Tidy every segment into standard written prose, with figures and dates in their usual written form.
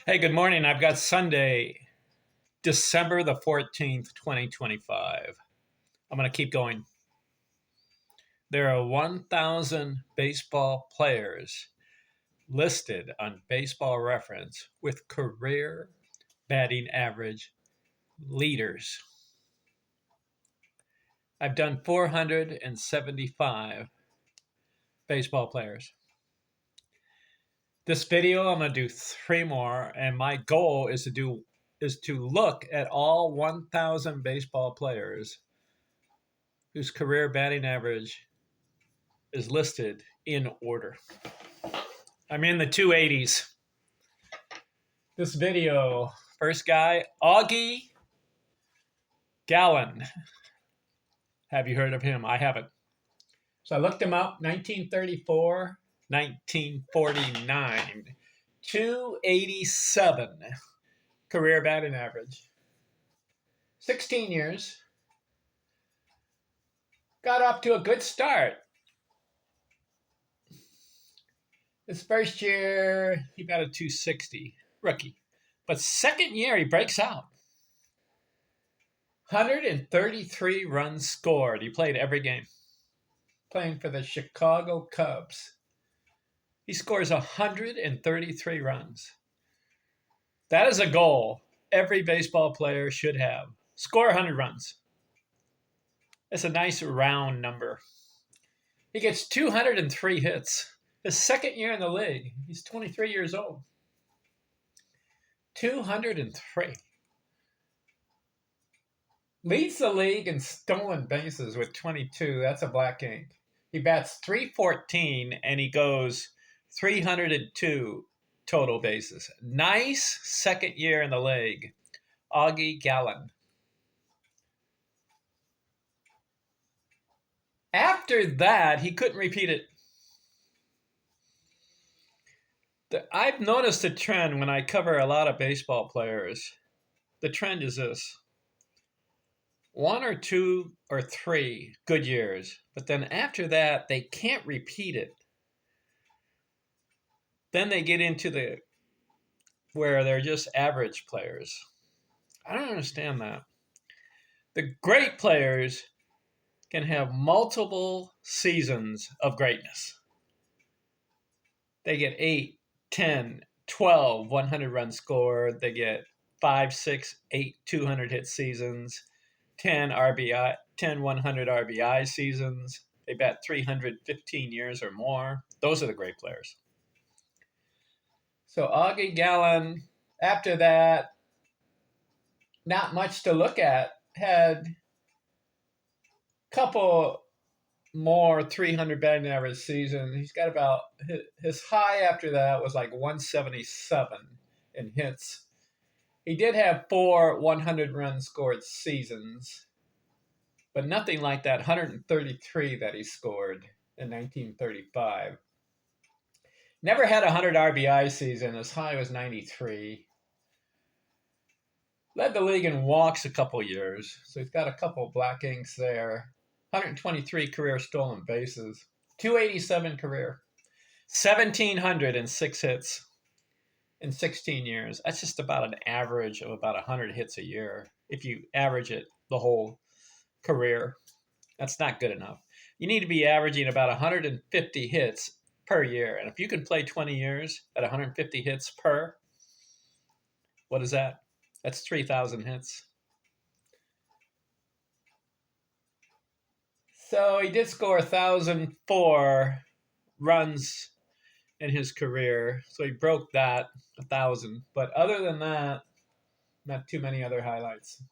Hey, good morning. I've got Sunday, December the 14th, 2025. I'm going to keep going. There are 1,000 baseball players listed on Baseball Reference with career batting average leaders. I've done 475 baseball players. This video, I'm going to do 3 more, and my goal is to look at all 1,000 baseball players whose career batting average is listed in order. I'm in the 280s. This video, first guy, Augie Galan. Have you heard of him? I haven't. So I looked him up, 1934, 1949, 287 career batting average. 16 years. Got off to a good start. His first year, he batted 260, rookie. But second year, he breaks out. 133 runs scored. He played every game. Playing for the Chicago Cubs. He scores 133 runs. That is a goal every baseball player should have. Score 100 runs. That's a nice round number. He gets 203 hits. His second year in the league. He's 23 years old. 203. Leads the league in stolen bases with 22. That's a black ink. He bats .314 and he goes 302 total bases. Nice second year in the league. Augie Galan. After that, he couldn't repeat it. I've noticed a trend when I cover a lot of baseball players. The trend is this. 1 or 2 or 3 good years, but then after that, they can't repeat it. Then they get into where they're just average players. I don't understand that. The great players can have multiple seasons of greatness. They get 8, 10, 12, 100 runs scored. They get 5, 6, 8, 200 hit seasons, 10 RBI, 10, 100 RBI seasons. They bat 315 years or more. Those are the great players. So Augie Galan, after that, not much to look at. Had a couple more 300 batting average season. He's got about, his high after that was like 177 in hits. He did have 4 100 run scored seasons, but nothing like that 133 that he scored in 1935. Never had a 100 RBI season. His high was 93. Led the league in walks a couple years, so he's got a couple black inks there. 123 career stolen bases, 287 career, 1,706 hits in 16 years. That's just about an average of about 100 hits a year. If you average it the whole career, that's not good enough. You need to be averaging about 150 hits per year. And if you can play 20 years at 150 hits per, what is that? That's 3,000 hits. So he did score 1,004 runs in his career. So he broke that, 1,000. But other than that, not too many other highlights.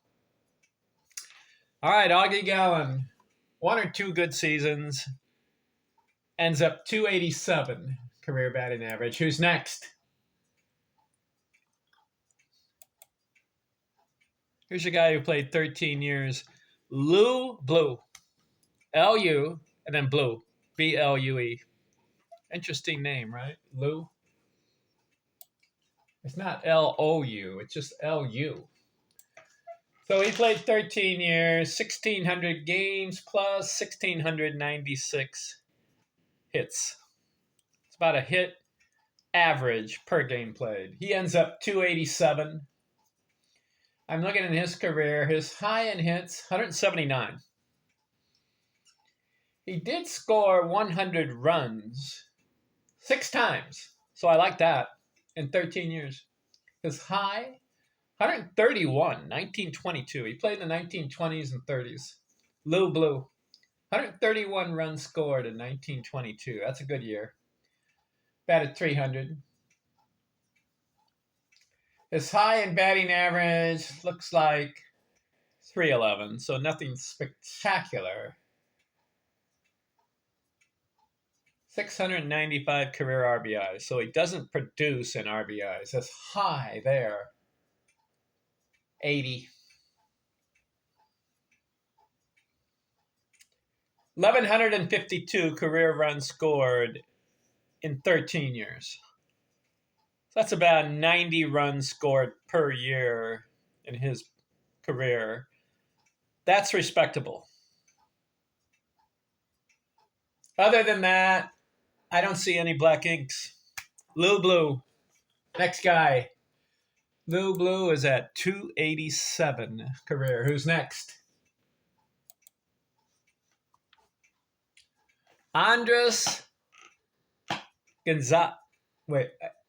All right, Augie Galan, 1 or 2 good seasons. Ends up 287 career batting average. Who's next? Here's a guy who played 13 years. Lou Blue. L-U, and then Blue. B-L-U-E. Interesting name, right? Lou. It's not L-O-U. It's just L-U. So he played 13 years, 1,600 games plus 1,696 hits. It's about a hit average per game played. He ends up 287. I'm looking at his career. His high in hits, 179. He did score 100 runs 6 times. So I like that in 13 years. His high, 131, 1922. He played in the 1920s and 30s. Lou Blue. 131 runs scored in 1922. That's a good year. Batted 300. His high in batting average looks like 311, so nothing spectacular. 695 career RBIs, so he doesn't produce in RBIs. His high there, 80. 1,152 career runs scored in 13 years. So that's about 90 runs scored per year in his career. That's respectable. Other than that, I don't see any black inks. Lou Blue. Next guy. Lou Blue is at 287 career. Who's next?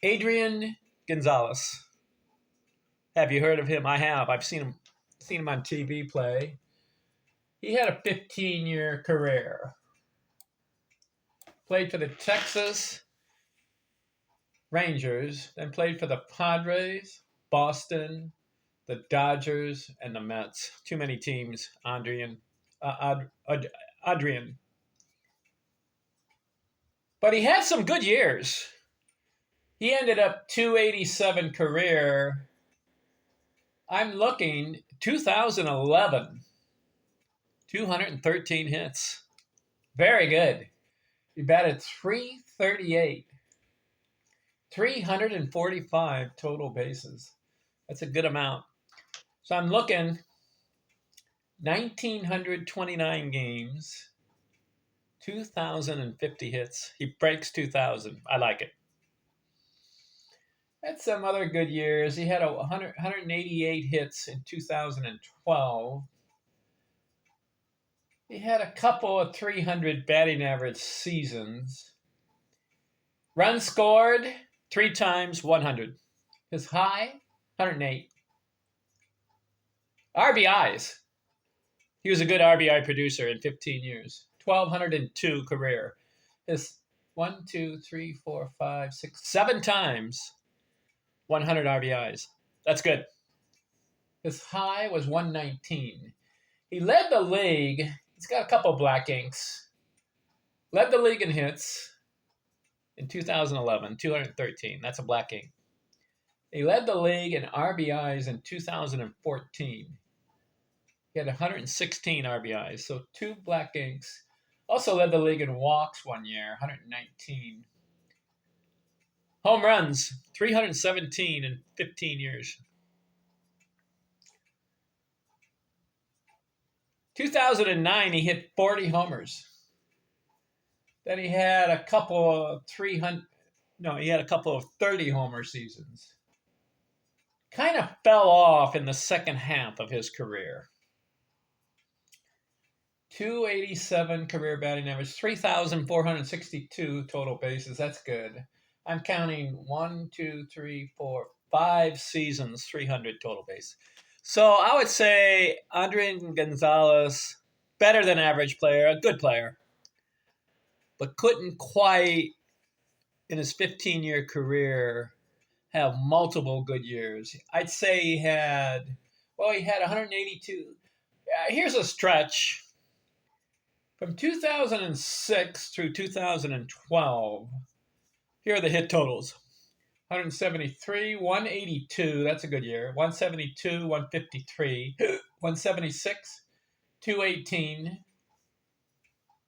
Adrian Gonzalez. Have you heard of him? I have. I've seen him on TV play. He had a 15-year career. Played for the Texas Rangers, then played for the Padres, Boston, the Dodgers, and the Mets. Too many teams, Adrian. But he had some good years. He ended up 287 career. I'm looking 2011. 213 hits. Very good. He batted 338. 345 total bases. That's a good amount. So I'm looking 1,929 games, 2,050 hits. He breaks 2,000. I like it. Had some other good years. He had 188 hits in 2012. He had a couple of 300 batting average seasons. Runs scored 3 times, 100. His high, 108. RBIs. He was a good RBI producer in 15 years. 1,202 career. His 1, 2, 3, 4, 5, 6, 7 times, 100 RBIs. That's good. His high was 119. He led the league. He's got a couple black inks. Led the league in hits in 2011, 213. That's a black ink. He led the league in RBIs in 2014. He had 116 RBIs, so 2 black inks. Also led the league in walks one year, 119. Home runs, 317 in 15 years. 2009, he hit 40 homers. Then he had a couple of 30 homer seasons. Kind of fell off in the second half of his career. 287 career batting average, 3,462 total bases. That's good. I'm counting 1, 2, 3, 4, 5 seasons, 300 total base. So I would say Adrian Gonzalez, better than average player, a good player, but couldn't quite, in his 15-year career, have multiple good years. I'd say he had 182. Here's a stretch. From 2006 through 2012, here are the hit totals. 173, 182, that's a good year. 172, 153, 176, 218,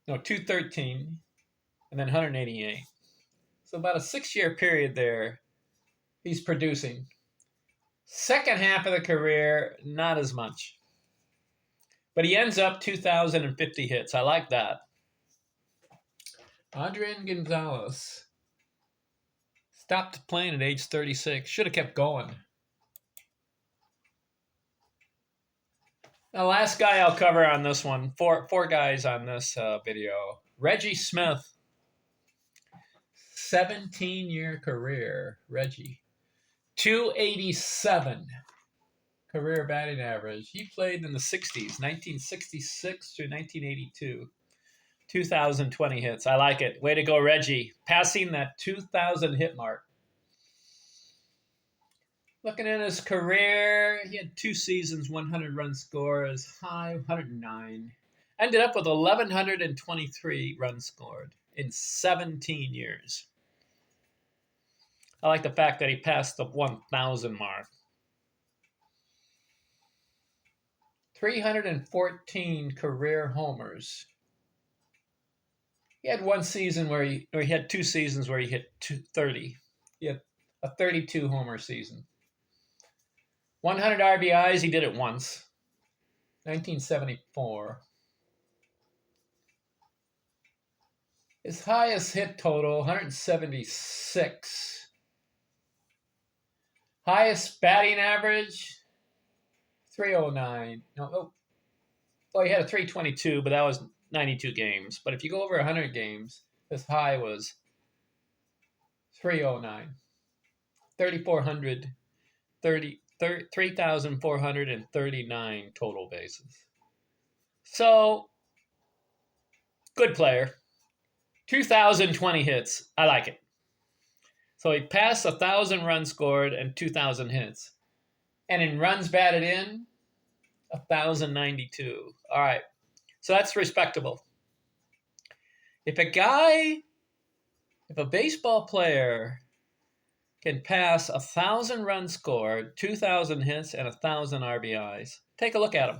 213, and then 188. So about a 6-year period there, he's producing. Second half of the career, not as much. But he ends up 2,050 hits. I like that. Adrian Gonzalez. Stopped playing at age 36. Should have kept going. The last guy I'll cover on this one, four guys on this video. Reggie Smith, 17-year career. Reggie, 287 career batting average. He played in the 60s, 1966 through 1982. 2,020 hits. I like it. Way to go, Reggie. Passing that 2,000 hit mark. Looking at his career, he had 2 seasons, 100 run score, as high 109. Ended up with 1,123 runs scored in 17 years. I like the fact that he passed the 1,000 mark. 314 career homers. He had 1 season where he had 2 seasons where he hit 30. He had a 32 homer season. 100 RBIs, he did it once. 1974. His highest hit total, 176. Highest batting average, 309. No, well, he had a 322, but that was 92 games. But if you go over 100 games, his high was 309. 3,439 total bases. So, good player. 2,020 hits. I like it. So he passed 1,000 runs scored and 2,000 hits. And in runs batted in, 1,092. All right. So that's respectable. If a baseball player can pass 1,000 runs scored, 2,000 hits, and 1,000 RBIs, take a look at him.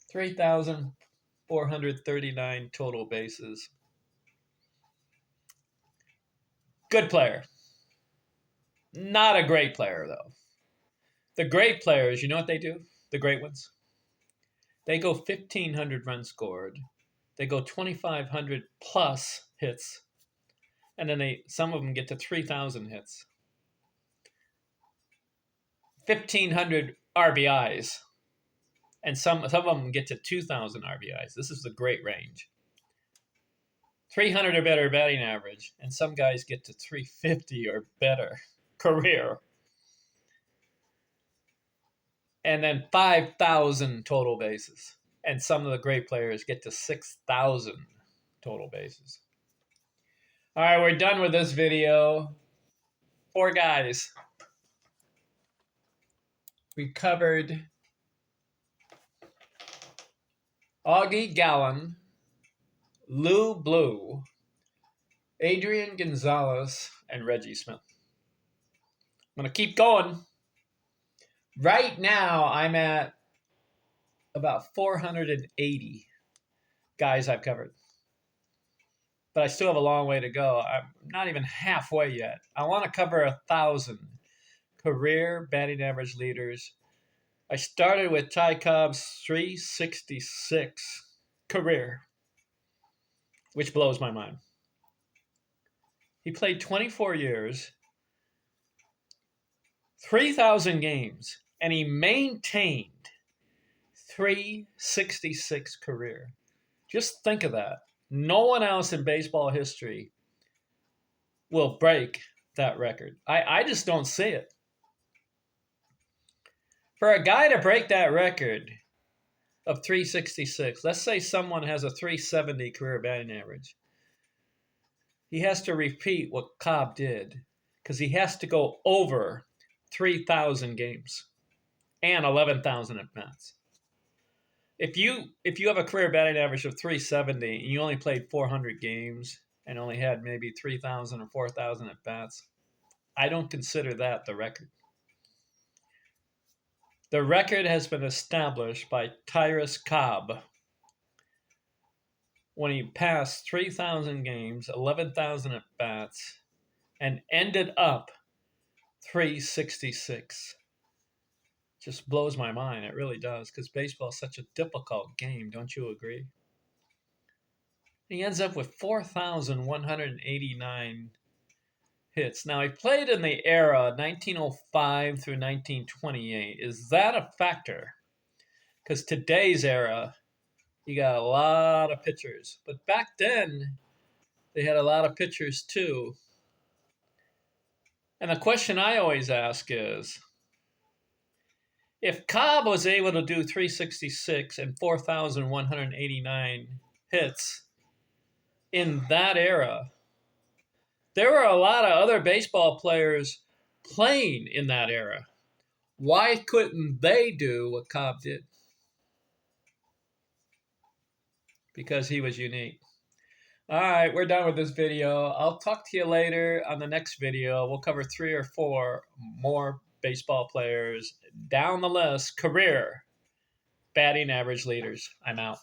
3,439 total bases. Good player. Not a great player, though. The great players, you know what they do? The great ones? They go 1,500 runs scored. They go 2,500 plus hits. And then some of them get to 3,000 hits. 1,500 RBIs. And some of them get to 2,000 RBIs. This is the great range. 300 or better batting average. And some guys get to 350 or better career. And then 5,000 total bases. And some of the great players get to 6,000 total bases. All right, we're done with this video. 4 guys. We covered Augie, Galan, Lou Blue, Adrian, Gonzalez, and Reggie Smith. I'm going to keep going. Right now, I'm at about 480 guys I've covered. But I still have a long way to go. I'm not even halfway yet. I want to cover 1,000 career batting average leaders. I started with Ty Cobb's 366 career, which blows my mind. He played 24 years, 3,000 games, and he maintained 366 career. Just think of that. No one else in baseball history will break that record. I just don't see it. For a guy to break that record of 366, let's say someone has a 370 career batting average. He has to repeat what Cobb did because he has to go over 3,000 games and 11,000 at-bats. If you have a career batting average of 370 and you only played 400 games and only had maybe 3,000 or 4,000 at-bats, I don't consider that the record. The record has been established by Tyrus Cobb when he passed 3,000 games, 11,000 at-bats, and ended up 366. Just blows my mind. It really does, because baseball is such a difficult game. Don't you agree? He ends up with 4,189 hits. Now, he played in the era 1905 through 1928. Is that a factor? Because today's era, you got a lot of pitchers. But back then, they had a lot of pitchers too. And the question I always ask is, if Cobb was able to do 366 and 4,189 hits in that era, there were a lot of other baseball players playing in that era. Why couldn't they do what Cobb did? Because he was unique. All right, we're done with this video. I'll talk to you later on the next video. We'll cover 3 or 4 more baseball players down the list, career batting average leaders. I'm out.